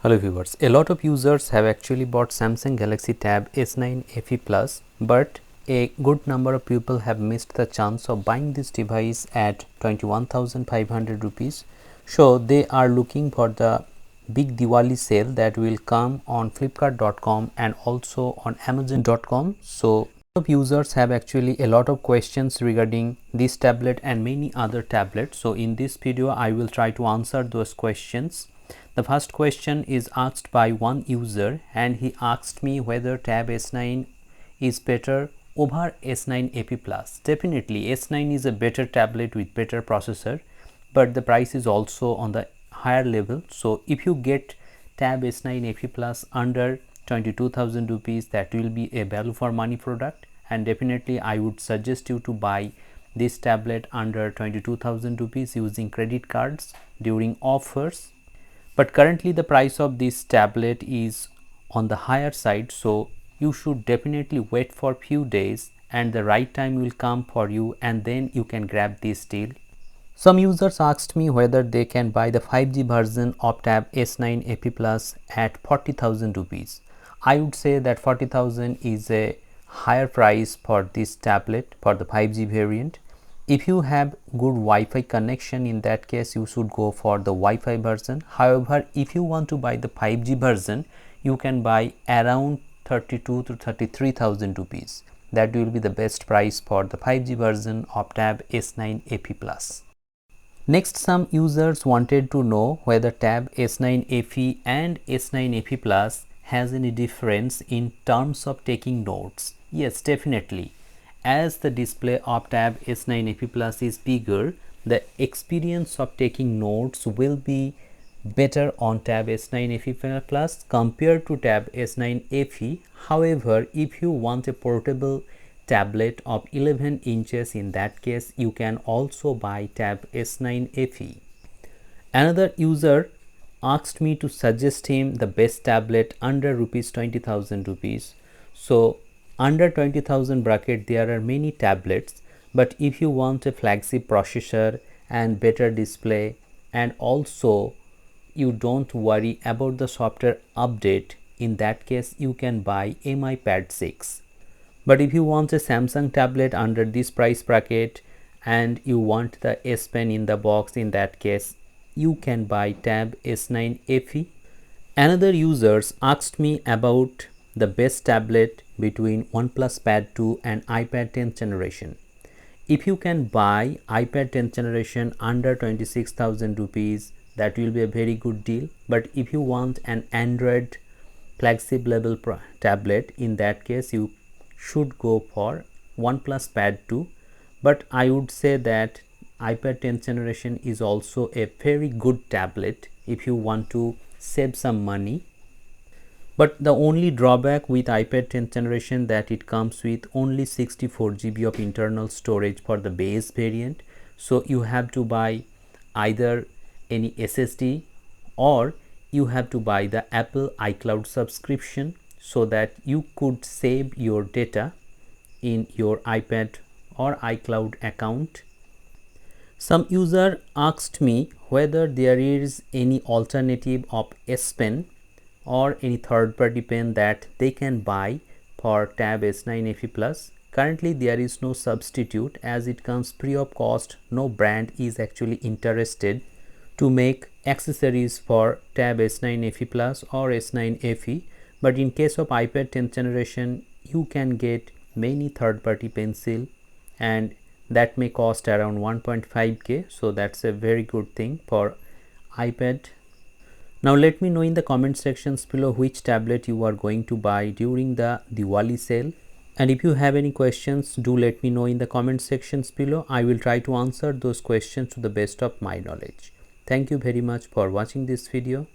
Hello viewers, a lot of users have actually bought Samsung Galaxy Tab S9 FE Plus, but a good number of people have missed the chance of buying this device at 21,500 rupees. So they are looking for the big Diwali sale that will come on Flipkart.com and also on Amazon.com. So of users have actually a lot of questions regarding this tablet and many other tablets. So in this video I will try to answer those questions. The first question is asked by one user and he asked me whether Tab S9 is better over S9 FE Plus. Definitely S9 is a better tablet with better processor, but the price is also on the higher level. So if you get Tab S9 FE Plus under 22,000 rupees, that will be a value for money product, and definitely I would suggest you to buy this tablet under 22,000 rupees using credit cards during offers. But currently the price of this tablet is on the higher side, so you should definitely wait for few days and the right time will come for you, and then you can grab this deal. Some users asked me whether they can buy the 5G version of Tab S9 FE Plus at 40,000 rupees. I would say that 40,000 is a higher price for this tablet for the 5G variant. If you have good Wi-Fi connection, in that case you should go for the Wi-Fi version. However, if you want to buy the 5G version, you can buy around 32 to 33,000 rupees. That will be the best price for the 5G version of Tab S9 FE Plus. Next, some users wanted to know whether Tab S9 FE and S9 FE Plus has any difference in terms of taking notes. Yes, definitely. As the display of Tab S9 FE Plus is bigger, the experience of taking notes will be better on Tab S9 FE Plus compared to Tab S9 FE. However, if you want a portable tablet of 11 inches, in that case you can also buy Tab S9 FE. Another user asked me to suggest him the best tablet under rupees 20,000 rupees. So under 20,000 bracket there are many tablets, but if you want a flagship processor and better display, and also you don't worry about the software update, in that case you can buy Mi Pad 6. But if you want a Samsung tablet under this price bracket and you want the S Pen in the box, in that case you can buy Tab S9 FE. Another users asked me about the best tablet between Oneplus Pad 2 and iPad 10th generation. If you can buy iPad 10th generation under 26,000 rupees, that will be a very good deal. But if you want an Android flagship level tablet, in that case you should go for OnePlus Pad 2. But I would say that iPad 10th generation is also a very good tablet if you want to save some money. But the only drawback with iPad 10th generation that it comes with only 64 GB of internal storage for the base variant. So you have to buy either any SSD or you have to buy the Apple iCloud subscription, so that you could save your data in your iPad or iCloud account. Some user asked me whether there is any alternative of S Pen or any third-party pen that they can buy for Tab S9 FE Plus. Currently there is no substitute, as it comes free of cost. No brand is actually interested to make accessories for Tab S9 FE Plus or S9 FE. But in case of iPad 10th generation, you can get many third-party pencil, and that may cost around 1.5k. So that's a very good thing for iPad. Now let me know in the comment sections below which tablet you are going to buy during the Diwali sale. And if you have any questions, do let me know in the comment sections below. I will try to answer those questions to the best of my knowledge. Thank you very much for watching this video.